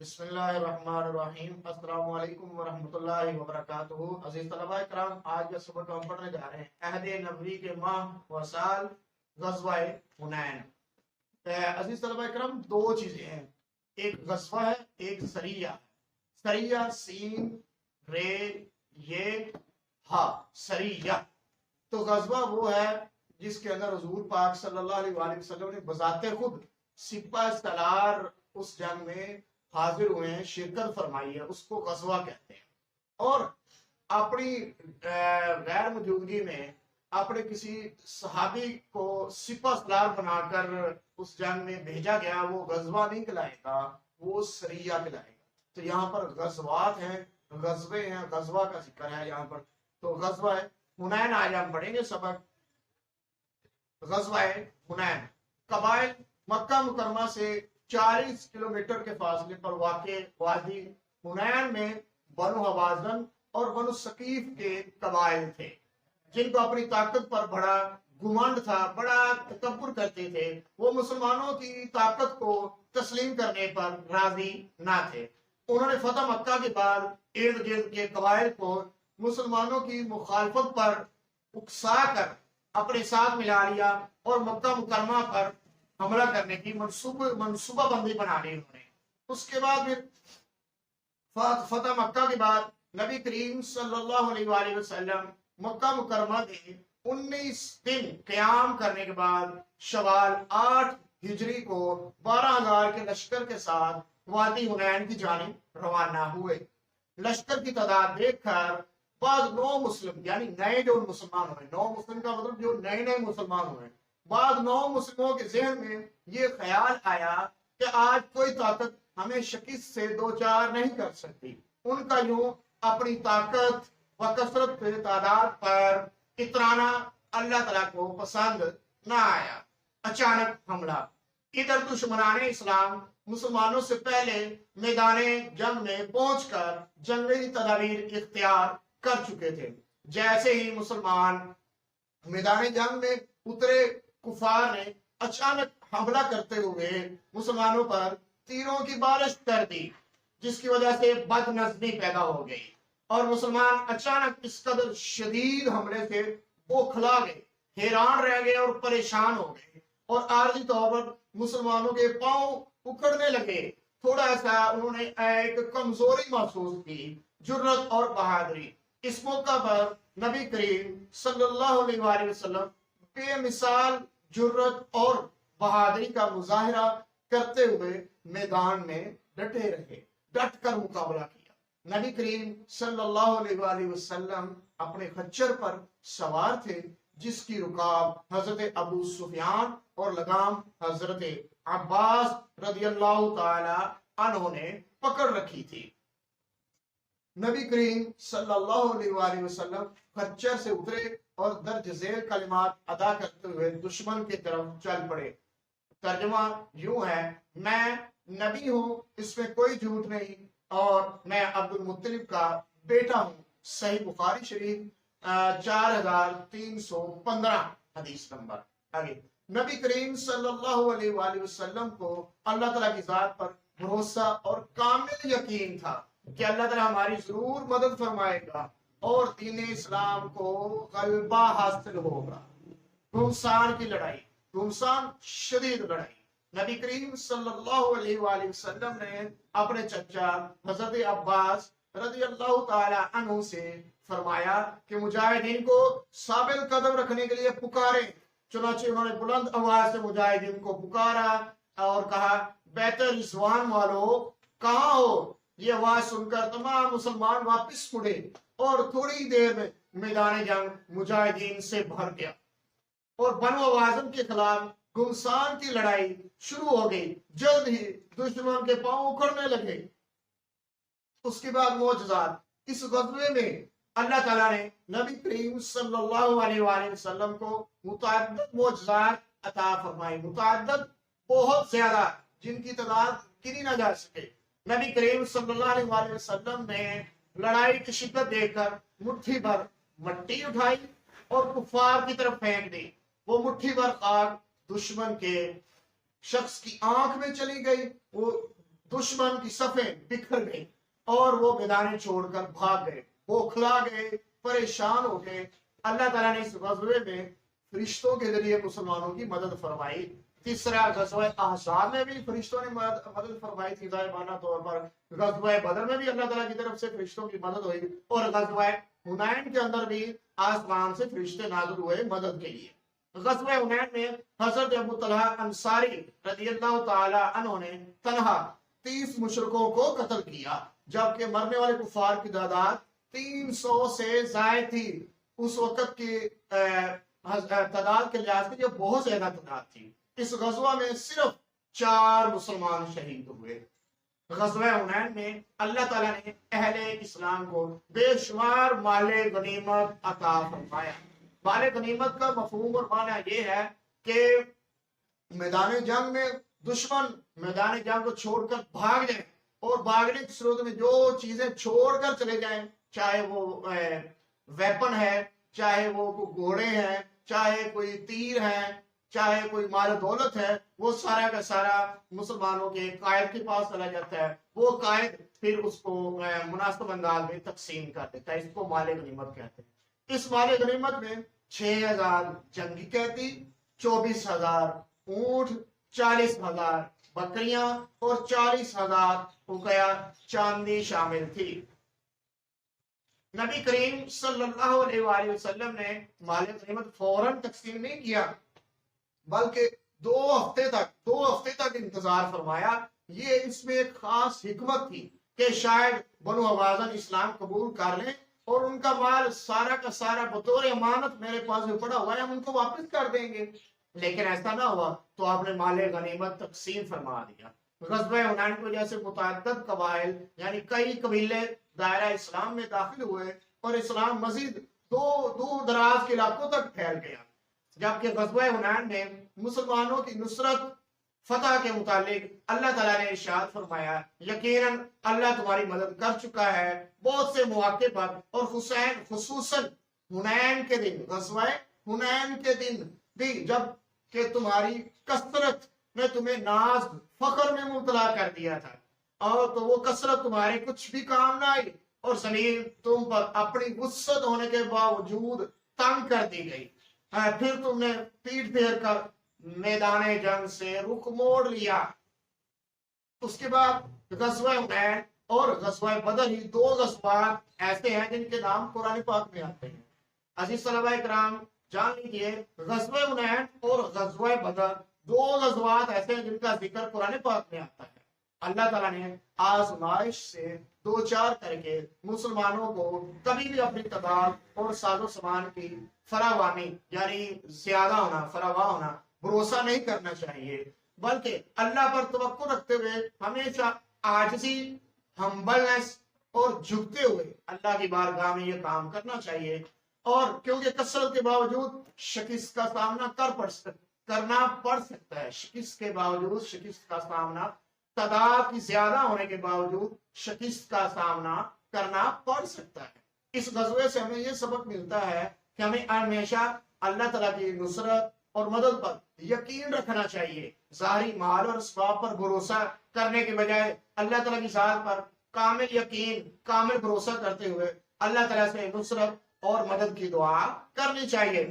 بسم اللہ الرحمن الرحیم۔ السلام علیکم ورحمۃ اللہ وبرکاتہ۔ عزیز طلباء کرام، آج کا سبق ہم پڑھنے جا رہے ہیں عہد نبوی کے ماہ و سال غزوہ حنین۔ عزیز طلباء کرام، دو چیزیں ہیں، ایک غزوہ ہے، ایک سریہ۔ سریہ سین رے یہ ہا، سریہ۔ تو غزوہ وہ ہے جس کے اندر حضور پاک صلی اللہ علیہ وآلہ وسلم نے بذات خود سپہ سالار اس جنگ میں حاضر ہوئے ہیں، شرکت فرمائی ہے، اس کو غزوہ کہتے ہیں۔ اور اپنی غیر موجودگی میں اپنے کسی صحابی کو سپہ سالار بنا کر اس جنگ میں بھیجا گیا، وہ غزوہ نہیں کہلائے گا، وہ سریہ کہلائے گا۔ تو یہاں پر غزوات ہیں، غزوے ہیں، غزوہ کا ذکر ہے یہاں پر۔ تو غزوہ حنین آج ہم پڑھیں گے سبق۔ غزوہ حنین قبائل مکہ مکرمہ سے 40 کلومیٹر کے فاصلے پر واقع وادی حنین میں بنو حوازن اور بنو ثقیف کے قبائل تھے، جن کو اپنی طاقت پر بڑا گھمنڈ تھا، بڑا تکبر کرتے تھے۔ وہ مسلمانوں کی طاقت کو تسلیم کرنے پر راضی نہ تھے۔ انہوں نے فتح مکہ کے بعد ارد گرد کے قبائل کو مسلمانوں کی مخالفت پر اکسا کر اپنے ساتھ ملا لیا اور مکہ مکرمہ پر حملہ کرنے کی منصوبہ بندی بنا لی انہوں نے۔ اس کے بعد پھر فتح مکہ کے بعد نبی کریم صلی اللہ علیہ وآلہ وسلم مکہ مکرمہ میں 19 دن قیام کرنے کے بعد شوال 8 ہجری کو 12,000 کے لشکر کے ساتھ وادی حنین کی جانب روانہ ہوئے۔ لشکر کی تعداد دیکھ کر بعض نو مسلم، یعنی نئے جو مسلمان ہوئے، نو مسلم کا مطلب جو نئے مسلمان ہوئے، بعض نو مسلموں کے ذہن میں یہ خیال آیا کہ آج کوئی طاقت ہمیں شکست سے دو چار نہیں کر سکتی۔ ان کا یوں اپنی طاقت و کثرت تعداد پر اترانا اللہ تعالیٰ کو پسند نہ آیا۔ اچانک حملہ۔ ادھر دشمنان اسلام مسلمانوں سے پہلے میدان جنگ میں پہنچ کر جنگی تدابیر اختیار کر چکے تھے۔ جیسے ہی مسلمان میدان جنگ میں اترے، کفار نے اچانک حملہ کرتے ہوئے مسلمانوں پر تیروں کی بارش کر دی، جس کی وجہ سے بد نظمی پیدا ہو گئی اور مسلمان اچانک اس قدر شدید حملے سے بوکھلا گئے، حیران رہ گئے اور پریشان ہو گئے، اور عارضی طور پر مسلمانوں کے پاؤں اکھڑنے لگے۔ تھوڑا سا انہوں نے ایک کمزوری محسوس کی، جرت اور بہادری۔ اس موقع پر نبی کریم صلی اللہ علیہ وآلہ وسلم بے مثال جرت اور بہادری کا مظاہرہ کرتے ہوئے میدان میں ڈٹے رہے، ڈٹ کر مقابلہ کیا۔ نبی کریم صلی اللہ علیہ وآلہ وسلم اپنے خچر پر سوار تھے، جس کی رکاب حضرت ابو سفیان اور لگام حضرت عباس رضی اللہ تعالی عنہ نے پکڑ رکھی تھی۔ نبی کریم صلی اللہ علیہ وآلہ وسلم خچر سے اترے اور درج ذیل کلمات ادا کرتے ہوئے دشمن کی طرف چل پڑے۔ ترجمہ یوں ہے: میں نبی ہوں، اس میں کوئی جھوٹ نہیں، اور میں عبد المطلب کا بیٹا ہوں۔ صحیح بخاری شریف 4315 حدیث نمبر۔ آگے نبی کریم صلی اللہ علیہ وآلہ وسلم کو اللہ تعالیٰ کی ذات پر بھروسہ اور کامل یقین تھا کہ اللہ تعالیٰ ہماری ضرور مدد فرمائے گا اور دین اسلام کو غلبہ حاصل ہوگا۔ گھمسان کی لڑائی، گھمسان شدید لڑائی۔ نبی کریم صلی اللہ علیہ وآلہ وسلم نے اپنے چچا حضرت عباس رضی اللہ تعالی عنہ سے فرمایا کہ مجاہدین کو ثابت قدم رکھنے کے لیے پکاریں۔ چنانچہ انہوں نے بلند آواز سے مجاہدین کو پکارا اور کہا: بیت رضوان والو کہاں ہو؟ یہ آواز سن کر تمام مسلمان واپس مڑے اور تھوڑی دیر میں میدان جنگ مجاہدین سے بھر گیا اور بنو حوازن کے خلاف گھمسان کی لڑائی شروع ہو گئی۔ جلد ہی دشمن کے پاؤں اکھڑنے لگے۔ اس کے بعد معجزات۔ اس غزوے میں اللہ تعالیٰ نے نبی کریم صلی اللہ علیہ وآلہ وسلم کو متعدد معجزات عطا فرمائے، متعدد، بہت زیادہ، جن کی تعداد گنی نہ جا سکے۔ نبی کریم صلی اللہ علیہ وآلہ وسلم نے لڑائی کی شدت دیکھ کر مٹھی بھر مٹی اٹھائی اور کفار کی طرف پھینک دی۔ وہ مٹھی بھر خاک دشمن کے شخص کی آنکھ میں چلی گئی، وہ دشمن کی صفیں بکھر گئی اور وہ میدان چھوڑ کر بھاگ گئے، بوکھلا گئے، پریشان ہو گئے۔ اللہ تعالیٰ نے اس غزوے میں فرشتوں کے ذریعے مسلمانوں کی مدد فرمائی۔ تیسرا غزوہ احزاب میں بھی فرشتوں نے مدد فرمائی تھی غائبانہ طور پر۔ غزوہ بدر میں بھی اللہ تعالیٰ کی طرف سے فرشتوں کی مدد ہوئی، اور غزوہ حنین کے اندر بھی آسمان سے فرشتے نازل ہوئے مدد کے لیے۔ غزوہ حنین میں حضرت ابو طلحہ انصاری رضی اللہ تعالی عنہ نے تنہا 30 مشرکوں کو قتل کیا، جبکہ مرنے والے کفار کی تعداد 300 سے زائد تھی۔ اس وقت کی تعداد کے لحاظ سے یہ بہت زیادہ تعداد تھی۔ اس غزوہ میں صرف 4 مسلمان شہید ہوئے۔ غزوہ حنین میں اللہ تعالیٰ نے اہل اسلام کو بے شمار مال غنیمت عطا فرمایا۔ مال غنیمت کا مفہوم اور معنی یہ ہے کہ میدان جنگ میں دشمن میدان جنگ کو چھوڑ کر بھاگ جائیں، اور بھاگنے کی صورت میں جو چیزیں چھوڑ کر چلے جائیں، چاہے وہ ویپن ہے، چاہے وہ گھوڑے ہیں، چاہے کوئی تیر ہیں، چاہے کوئی مال دولت ہے، وہ سارا کا سارا مسلمانوں کے قائد کے پاس چلا جاتا ہے۔ وہ قائد پھر اس کو مناسب انداز میں تقسیم کر دیتا ہے۔ اس کو مال غنیمت کہتے ہیں۔ اس مال غنیمت میں 6000 جنگی قیدی، 24000 اونٹ، 40000 بکریاں اور 40000 اقیا چاندی شامل تھی۔ نبی کریم صلی اللہ علیہ وآلہ وسلم نے مال غنیمت فوراً تقسیم نہیں کیا، بلکہ 2 ہفتے تک انتظار فرمایا۔ یہ اس میں ایک خاص حکمت تھی کہ شاید بنو حوازن اسلام قبول کر لیں اور ان کا مال سارا کا سارا بطور امانت میرے پاس جو پڑا ہوا ہے ہم ان کو واپس کر دیں گے، لیکن ایسا نہ ہوا، تو آپ نے مال غنیمت تقسیم فرما دیا۔ غزوہ حنین کی وجہ سے متعدد قبائل یعنی کئی قبیلے دائرہ اسلام میں داخل ہوئے، اور اسلام مزید دور دراز کے علاقوں تک پھیل گیا۔ جبکہ غزوہ حنین میں مسلمانوں کی نصرت فتح کے متعلق اللہ تعالیٰ نے ارشاد فرمایا، یقیناً اللہ تمہاری مدد کر چکا ہے بہت سے مواقع پر، اور خصوصاً حنین کے دن، غزوہ حنین کے دن بھی، جب کہ تمہاری کثرت نے تمہیں ناز فخر میں مبتلا کر دیا تھا، اور تو وہ کثرت تمہارے کچھ بھی کام نہ آئی، اور زمین تم پر اپنی وسعت ہونے کے باوجود تنگ کر دی گئی۔ پھر تم نے پیٹ پھیر کر میدان جنگ سے رخ موڑ لیا۔ اس کے بعد غزوہ حنین اور غزوہ بدر ہی 2 غزوات ایسے ہیں جن کے نام قرآن پاک میں آتے ہیں۔ عزیز طلبہ کرام جان لیجئے، غزوہ حنین اور غزوہ بدر 2 غزوات ایسے ہیں جن کا ذکر قرآن پاک میں آتا ہے۔ اللہ تعالیٰ نے آزمائش سے 2-4 کر کے مسلمانوں کو کبھی بھی اپنی تعداد اور ساز و سامان کی فراوانی یعنی زیادہ ہونا، فراواں ہونا بھروسہ نہیں کرنا چاہیے، بلکہ اللہ پر توقع رکھتے ہوئے ہمیشہ عاجزی، ہمبلنس اور جھکتے ہوئے اللہ کی بارگاہ میں یہ کام کرنا چاہیے۔ اور کیونکہ کثرت کے باوجود شکست کا سامنا کرنا پڑ سکتا ہے، شکست کے باوجود شکست کا سامنا، تعداد کی زیادہ ہونے کے باوجود شکست کا سامنا کرنا پڑ سکتا ہے۔ اس غزوے سے ہمیں یہ سبق ملتا ہے کہ ہمیں ہمیشہ اللہ تعالیٰ کی نصرت اور مدد پر یقین رکھنا چاہیے۔ ظاہری مال اور اسباب پر بھروسہ کرنے کے بجائے اللہ تعالیٰ کی ذات پر کامل یقین، کامل بھروسہ کرتے ہوئے اللہ تعالیٰ سے نصرت اور مدد کی دعا کرنی چاہیے۔